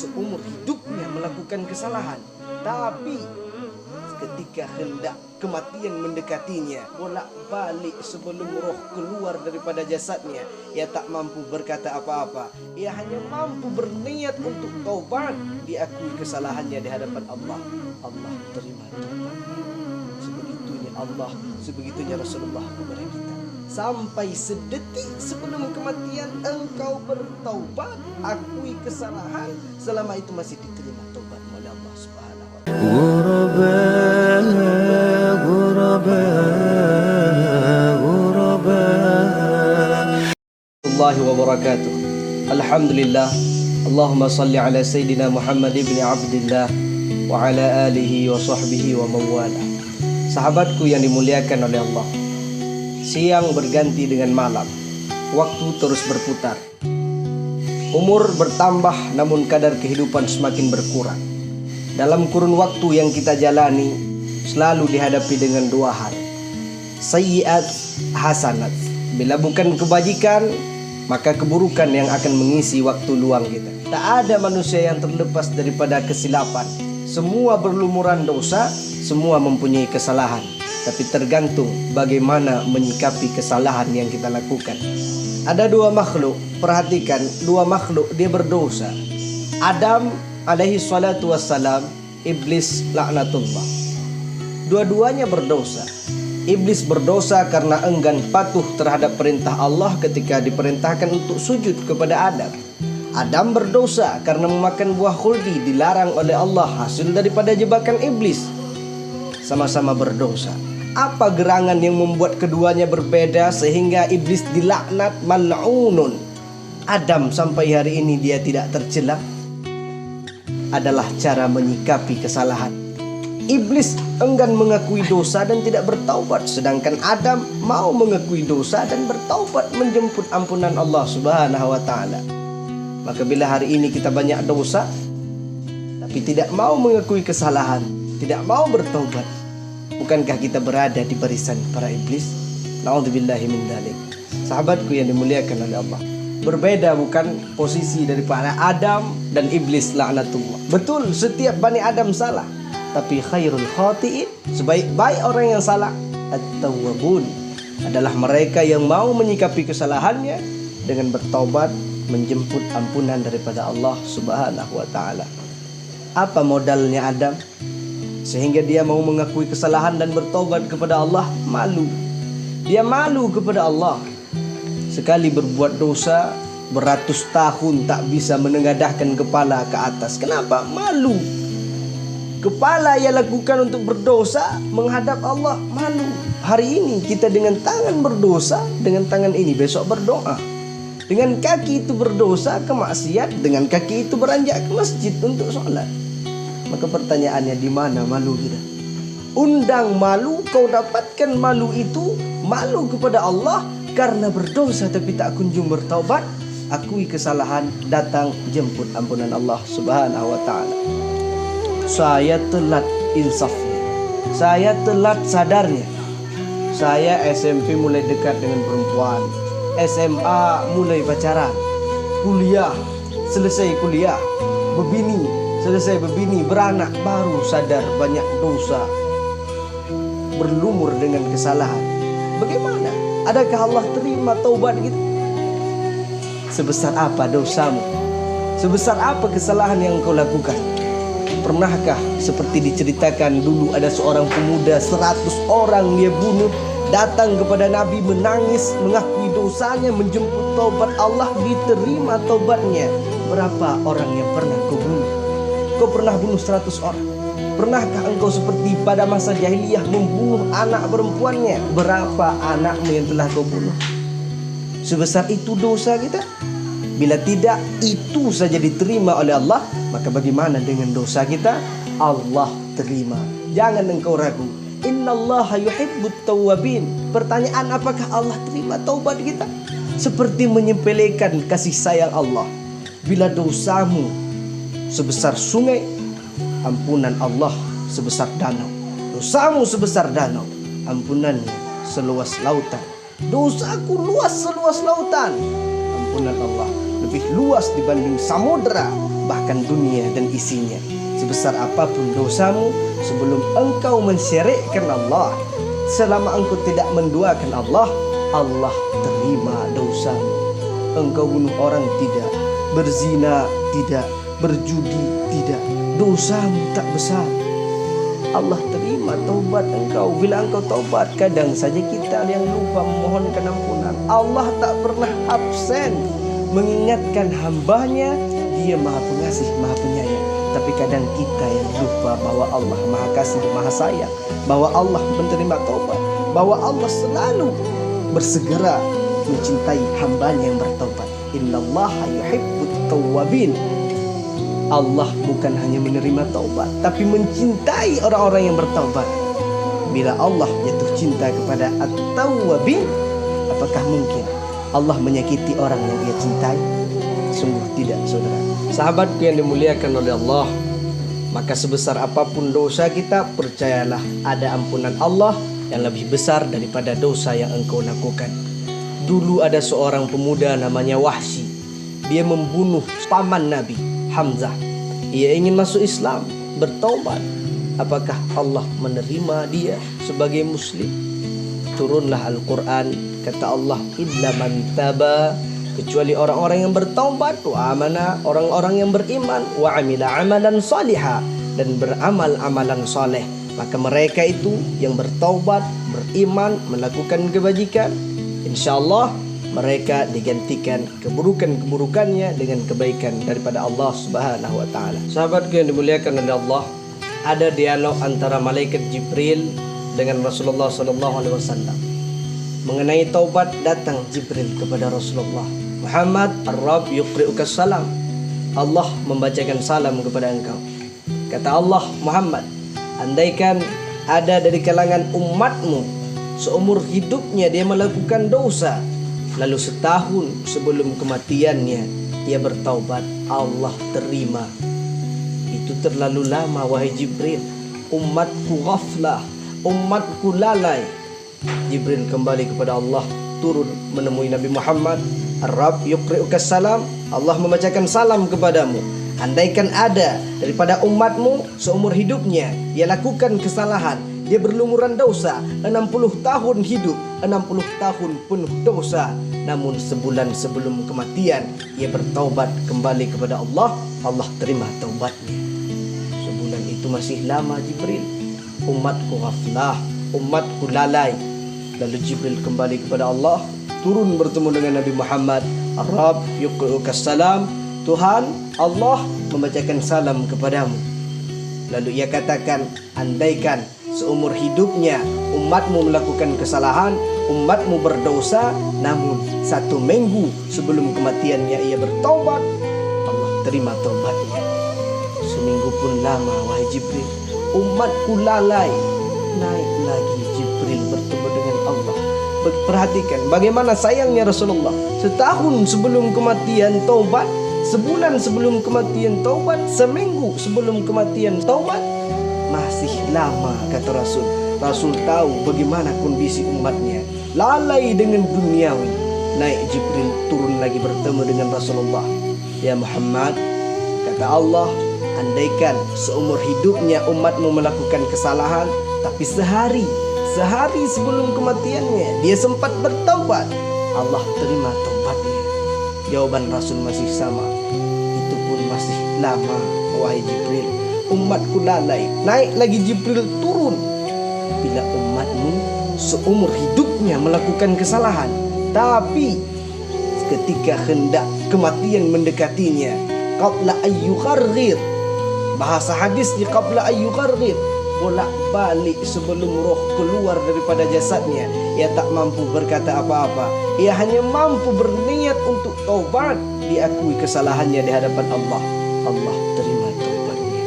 seumur hidupnya melakukan kesalahan, tapi ketika hendak kematian mendekatinya, bolak-balik sebelum roh keluar daripada jasadnya, ia tak mampu berkata apa-apa. Ia hanya mampu berniat untuk taubat, diakui kesalahannya di hadapan Allah. Allah terima taubat. Sebegitunya Allah, sebegitunya Rasulullah kepada kita. Sampai sedetik sebelum kematian engkau bertaubat, akui kesalahan, selama itu masih diterima taubatmu oleh Allah Subhanahu wa taala. Warahmatullahi wabarakatuh. Alhamdulillah. Allahumma salli ala Sayyidina Muhammad ibn Abdillah wa ala alihi wa sahbihi wa mawalah. Sahabatku yang dimuliakan oleh Allah, siang berganti dengan malam, waktu terus berputar. Umur bertambah namun kadar kehidupan semakin berkurang. Dalam kurun waktu yang kita jalani, selalu dihadapi dengan dua hal, sayyi'at, hasanat. Bila bukan kebajikan, maka keburukan yang akan mengisi waktu luang kita. Tak ada manusia yang terlepas daripada kesilapan. Semua berlumuran dosa, semua mempunyai kesalahan. Tapi tergantung bagaimana menyikapi kesalahan yang kita lakukan. Ada dua makhluk, perhatikan, dua makhluk dia berdosa. Adam alaihi salatu wassalam, Iblis laknatullah. Dua-duanya berdosa. Iblis berdosa karena enggan patuh terhadap perintah Allah ketika diperintahkan untuk sujud kepada Adam. Adam berdosa karena memakan buah khuldi dilarang oleh Allah, hasil daripada jebakan iblis. Sama-sama berdosa. Apa gerangan yang membuat keduanya berbeda sehingga iblis dilaknat, mal'unun? Adam sampai hari ini dia tidak tercela. Adalah cara menyikapi kesalahan. Iblis enggan mengakui dosa dan tidak bertaubat, sedangkan Adam mau mengakui dosa dan bertaubat menjemput ampunan Allah Subhanahu wa taala. Maka bila hari ini kita banyak dosa tapi tidak mau mengakui kesalahan, tidak mau bertaubat, bukankah kita berada di barisan para iblis? Na'udzubillahi min dzalik. Sahabatku yang dimuliakan oleh Allah, berbeda bukan posisi daripada Adam dan iblis laknatullah. Betul, setiap Bani Adam salah, tapi khairul khati'in, sebaik-baik orang yang salah, at-tawwabun, adalah mereka yang mau menyikapi kesalahannya dengan bertaubat, menjemput ampunan daripada Allah Subhanahu wa taala. Apa modalnya Adam sehingga dia mau mengakui kesalahan dan bertaubat kepada Allah? Malu. Dia malu kepada Allah. Sekali berbuat dosa, beratus tahun tak bisa menengadahkan kepala ke atas. Kenapa? Malu. Kepala ia lakukan untuk berdosa menghadap Allah, malu. Hari ini kita dengan tangan berdosa, dengan tangan ini besok berdoa. Dengan kaki itu berdosa, kemaksiat, dengan kaki itu beranjak ke masjid untuk sholat. Maka pertanyaannya, di mana malu kita? Undang malu, kau dapatkan malu itu, malu kepada Allah karena berdosa tapi tak kunjung bertaubat. Akui kesalahan, datang jemput ampunan Allah Subhanahu wa taala. Saya telat insafnya, saya telat sadarnya. Saya SMP mulai dekat dengan perempuan, SMA mulai pacaran, kuliah, selesai kuliah, berbini, selesai berbini, beranak, baru sadar banyak dosa, berlumur dengan kesalahan. Bagaimana? Adakah Allah terima taubat kita? Sebesar apa dosamu? Sebesar apa kesalahan yang kau lakukan? Pernahkah seperti diceritakan dulu ada seorang pemuda 100 orang dia bunuh, datang kepada Nabi menangis, mengakui dosanya, menjemput taubat Allah, diterima taubatnya. Berapa orang yang pernah kau bunuh? Kau pernah bunuh 100 orang? Pernahkah engkau seperti pada masa jahiliyah membunuh anak perempuannya? Berapa anakmu yang telah kau bunuh? Sebesar itu dosa kita? Bila tidak itu saja diterima oleh Allah, maka bagaimana dengan dosa kita? Allah terima. Jangan engkau ragu. Innallaha yuhibbut tawwabin. Pertanyaan, apakah Allah terima taubat kita? Seperti menyepelekan kasih sayang Allah. Bila dosamu sebesar sungai, ampunan Allah sebesar danau. Dosamu sebesar danau, ampunannya seluas lautan. Dosaku luas seluas lautan, ampunan Allah lebih luas dibanding samudera, bahkan dunia dan isinya. Sebesar apapun dosamu, sebelum engkau mensyirikkan Allah, selama engkau tidak menduakan Allah, Allah terima dosamu. Engkau bunuh orang tidak, berzina tidak, berjudi tidak, dosamu tak besar, Allah terima taubat engkau. Bila engkau taubat, kadang saja kita yang lupa memohonkan ampunan. Allah tak pernah absen mengingatkan hambanya. Dia maha pengasih, maha penyayang. Tapi kadang kita yang lupa bahwa Allah maha kasih, maha sayang, bahwa Allah menerima taubat, bahwa Allah selalu bersegera mencintai hambanya yang bertaubat. Innallaha yuhibbut tawwabin. Allah bukan hanya menerima taubat, tapi mencintai orang-orang yang bertaubat. Bila Allah jatuh cinta kepada at-tawwabin, apakah mungkin Allah menyakiti orang yang dia cintai? Sungguh tidak, saudara. Sahabatku yang dimuliakan oleh Allah, maka sebesar apapun dosa kita, percayalah ada ampunan Allah yang lebih besar daripada dosa yang engkau lakukan. Dulu ada seorang pemuda namanya Wahsy. Dia membunuh paman Nabi Hamzah. Ia ingin masuk Islam, bertaubat. Apakah Allah menerima dia sebagai muslim? Turunlah Al-Quran, kata Allah, illa man taba, kecuali orang-orang yang bertaubat, wa amana, orang-orang yang beriman, wa amila amalan salihah, dan beramal amalan saleh. Maka mereka itu yang bertaubat, beriman, melakukan kebajikan, insyaallah mereka digantikan keburukan-keburukannya dengan kebaikan daripada Allah Subhanahu wa taala. Sahabatku yang dimuliakan oleh Allah, ada dialog antara malaikat Jibril dengan Rasulullah sallallahu alaihi wasallam. Mengenai taubat, datang Jibril kepada Rasulullah. Muhammad, ar-Rabb yuqri'uka salam. Allah membacakan salam kepada engkau. Kata Allah, Muhammad, andaikan ada dari kalangan umatmu seumur hidupnya dia melakukan dosa, lalu setahun sebelum kematiannya ia bertaubat, Allah terima. Itu terlalu lama wahai Jibril. Umatku ghaflah, umatku lalai. Jibril kembali kepada Allah, turun menemui Nabi Muhammad. Ar-Rabb yuqri'uka salam, Allah membacakan salam kepadamu. Andaikan ada daripada umatmu seumur hidupnya ia lakukan kesalahan, dia berlumuran dosa, 60 tahun hidup, 60 tahun penuh dosa, namun sebulan sebelum kematian ia bertaubat kembali kepada Allah, Allah terima taubatnya. Sebulan itu masih lama Jibril. Umatku ghaflah, umatku lalai. Lalu Jibril kembali kepada Allah, turun bertemu dengan Nabi Muhammad. Ar-Rabb yuqri'uka salam, Tuhan Allah membacakan salam kepadamu. Lalu ia katakan, andaikan seumur hidupnya umatmu melakukan kesalahan, umatmu berdosa, namun 1 minggu sebelum kematiannya ia bertaubat, Allah terima taubatnya. Seminggu pun lama wahai Jibril. Umatku lalai. Naik lagi Jibril bertemu dengan Allah. Perhatikan bagaimana sayangnya Rasulullah. Setahun sebelum kematian taubat, sebulan sebelum kematian taubat, seminggu sebelum kematian taubat. Masih lama, kata Rasul. Rasul tahu bagaimana kondisi umatnya, lalai dengan duniawi. Naik Jibril, turun lagi bertemu dengan Rasulullah. Ya Muhammad, kata Allah, andaikan seumur hidupnya umatmu melakukan kesalahan, tapi sehari sebelum kematiannya dia sempat bertaubat, Allah terima taubatnya. Jawaban Rasul masih sama. Itu pun masih lama wahai Jibril. Umatku lalai. Naik lagi Jibril, turun. Bila umatmu seumur hidupnya melakukan kesalahan, tapi ketika hendak kematian mendekatinya, qabla ayyugharghir, bahasa hadisnya qabla ayyugharghir, bolak-balik sebelum roh keluar daripada jasadnya, ia tak mampu berkata apa-apa. Ia hanya mampu berniat untuk taubat, diakui kesalahannya di hadapan Allah. Allah terima taubatnya.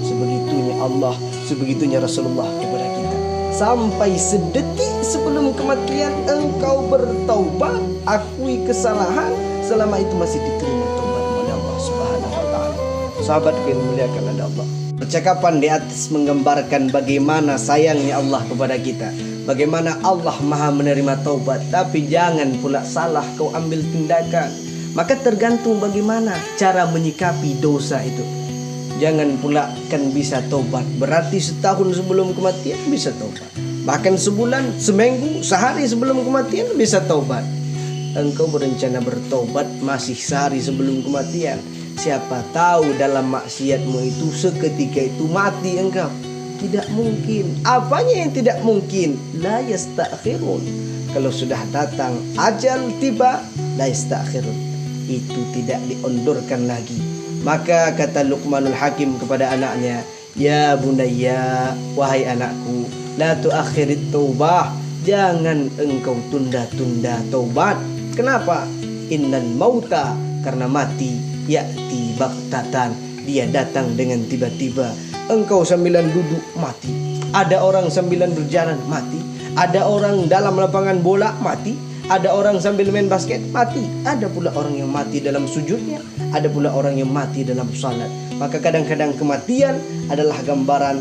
Sebegitunya Allah, sebegitunya Rasulullah kepada kita. Sampai sedetik sebelum kematian engkau bertaubat, akui kesalahan, selama itu masih diterima taubat oleh Allah Subhanahu wa taala. Sahabat yang dimuliakan oleh Allah, percakapan di atas menggambarkan bagaimana sayangnya Allah kepada kita, bagaimana Allah maha menerima taubat. Tapi jangan pula salah kau ambil tindakan. Maka tergantung bagaimana cara menyikapi dosa itu. Jangan pula kan bisa tobat, berarti setahun sebelum kematian bisa tobat. Bahkan sebulan, seminggu, sehari sebelum kematian bisa tobat. Engkau berencana bertobat masih sehari sebelum kematian, siapa tahu dalam maksiatmu itu seketika itu mati engkau. Tidak mungkin. Apanya yang tidak mungkin? La yastakhirun. Kalau sudah datang ajal tiba, la yastakhirun. Itu tidak diundurkan lagi. Maka kata Luqmanul Hakim kepada anaknya, ya bunayya, wahai anakku, la tuakhirit taubah, jangan engkau tunda-tunda taubat. Kenapa? Innan mauta, karena mati ya'ti baghtatan, dia datang dengan tiba-tiba. Engkau sambilan duduk mati, ada orang sambilan berjalan mati, ada orang dalam lapangan bola mati, ada orang sambil main basket mati, ada pula orang yang mati dalam sujudnya, ada pula orang yang mati dalam salat. Maka kadang-kadang kematian adalah gambaran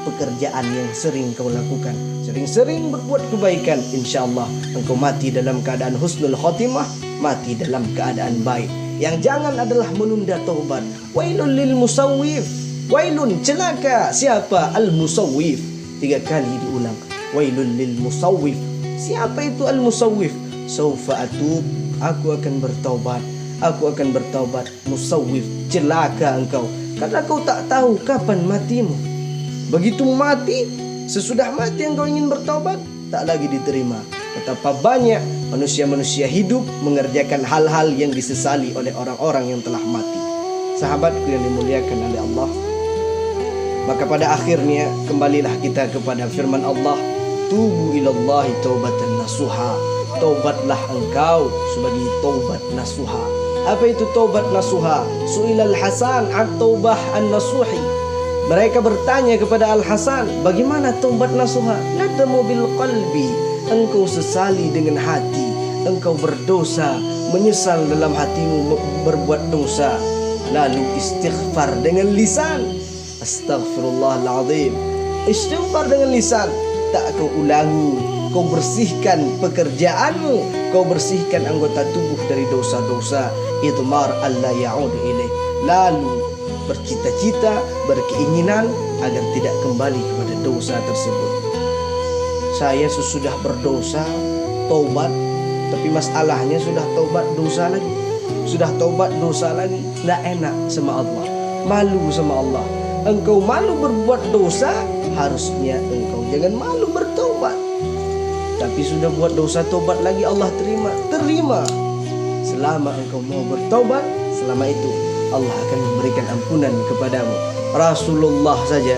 pekerjaan yang sering kau lakukan. Sering-sering berbuat kebaikan, insyaallah engkau mati dalam keadaan husnul khotimah, mati dalam keadaan baik. Yang jangan adalah menunda taubat. Wailul lil musawwif, wailun, celaka siapa? Al musawwif. 3 kali diulang, wailul lil musawwif. Siapa itu al musawwif? Saufa atub, aku akan bertaubat, aku akan bertaubat. Musawwif, celaka engkau, karena kau tak tahu kapan matimu. Begitu mati, sesudah mati engkau ingin bertaubat, tak lagi diterima. Betapa banyak manusia-manusia hidup mengerjakan hal-hal yang disesali oleh orang-orang yang telah mati. Sahabatku yang dimuliakan oleh Allah, maka pada akhirnya kembalilah kita kepada firman Allah, tubu ilallahi taubatan nasuha. Taubatlah engkau sebagai taubat nasuha. Apa itu taubat nasuha? Su'ilal Hasan at-taubah an-nasuhi. Mereka bertanya kepada Al-Hasan, bagaimana taubat nasuha? Nadamu bil qalbi, engkau sesali dengan hati, engkau berdosa, menyesal dalam hatimu berbuat dosa. Lalu istighfar dengan lisan, astaghfirullahaladzim. Istighfar dengan lisan, tak kau ulangi. Kau bersihkan pekerjaanmu, kau bersihkan anggota tubuh dari dosa-dosa. Idmar alla ya'udu ilaih. Lalu bercita-cita, berkeinginan agar tidak kembali kepada dosa tersebut. Saya sesudah berdosa, taubat, tapi masalahnya sudah taubat dosa lagi. Sudah taubat dosa lagi, tidak enak sama Allah, malu sama Allah. Engkau malu berbuat dosa, harusnya engkau jangan malu bertobat. Tapi sudah buat dosa, tobat lagi, Allah terima. Terima selama engkau mau bertobat. Selama itu Allah akan memberikan ampunan kepadamu. Rasulullah saja,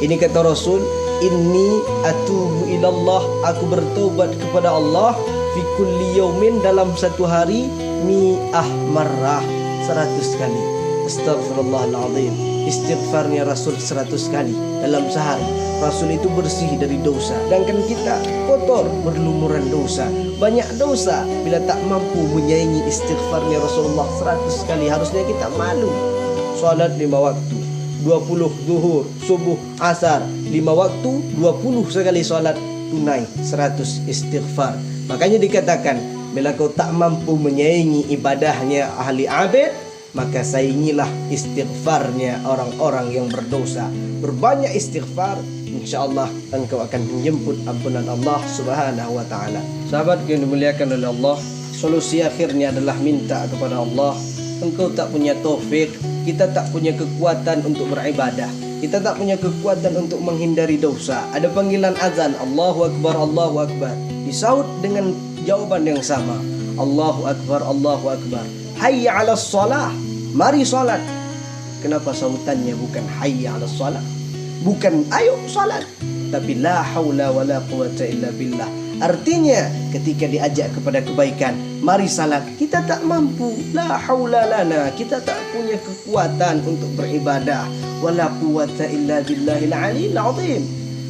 ini kata Rasul, inni atubu ilallah, aku bertobat kepada Allah fi kulli yaumin, dalam satu hari, mi'ah marrah, 100 kali. Astaghfirullahaladzim. Istighfarnya Rasul 100 kali dalam sehari. Rasul itu bersih dari dosa, sedangkan kita kotor, berlumuran dosa, banyak dosa. Bila tak mampu menyaingi istighfarnya Rasulullah 100 kali, harusnya kita malu. Salat 5 waktu, 20 zuhur, subuh, asar, 5 waktu, 20 sekali salat tunai, 100 istighfar. Makanya dikatakan, bila kau tak mampu menyaingi ibadahnya ahli abid, maka saingilah istighfarnya orang-orang yang berdosa. Berbanyak istighfar, insyaallah engkau akan menjemput ampunan Allah Subhanahu wa taala. Sahabat yang dimuliakan oleh Allah, solusi akhirnya adalah minta kepada Allah. Engkau tak punya taufik, kita tak punya kekuatan untuk beribadah, kita tak punya kekuatan untuk menghindari dosa. Ada panggilan azan, Allahu Akbar, Allahu Akbar, disaut dengan jawaban yang sama, Allahu Akbar, Allahu Akbar. Hayya 'alas shalah, mari salat. Kenapa sautannya bukan hayya 'alas shalah? Bukan ayo salat, tapi la haula wala quwata illa billah. Artinya ketika diajak kepada kebaikan, mari salat, kita tak mampu, la haula lana, kita tak punya kekuatan untuk beribadah, wala quwata illa billahil aliyil azim.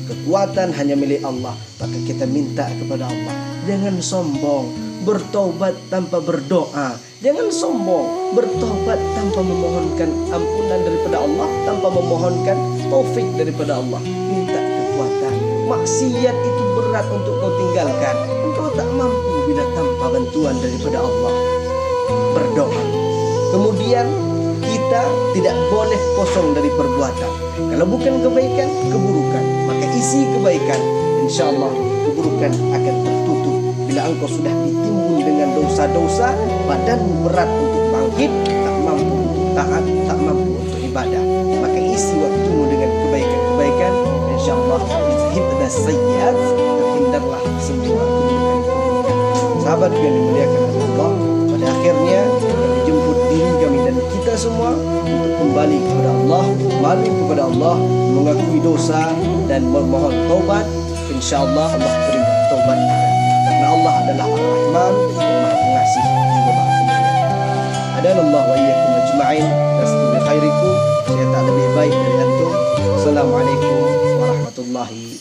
Kekuatan hanya milik Allah, maka kita minta kepada Allah. Jangan sombong, bertobat tanpa berdoa. Jangan sombong, bertobat tanpa memohonkan ampunan daripada Allah, tanpa memohonkan taufik daripada Allah. Minta kekuatan. Maksiat itu berat untuk kau tinggalkan. Engkau tak mampu bila tanpa bantuan daripada Allah. berdoa. Kemudian kita tidak boleh kosong dari perbuatan. Kalau bukan kebaikan, keburukan. Maka isi kebaikan, insya Allah keburukan akan tertutup. Bila engkau sudah ditimbun dengan dosa-dosa, badanmu berat untuk bangkit, tak mampu untuk taat, tak mampu untuk ibadah. Maka isi waktumu dengan kebaikan-kebaikan, insya Allah izhibna sayyiat, terhindarlah semua keburukan-keburukan. Sahabat yang dimuliakan oleh Allah, pada akhirnya yang dijemput diri kami dan kita semua untuk kembali kepada Allah, malu kepada Allah, mengakui dosa dan memohon taubat. InsyaAllah Allah terima taubat kita, karena Allah adalah Ar-Rahman yang Maha Pengasih juga Maha Penyayang. Adanallah wa iyyakum ajma'in, lastu bi khairikum, saya tak lebih baik dari antum. Assalamualaikum warahmatullahi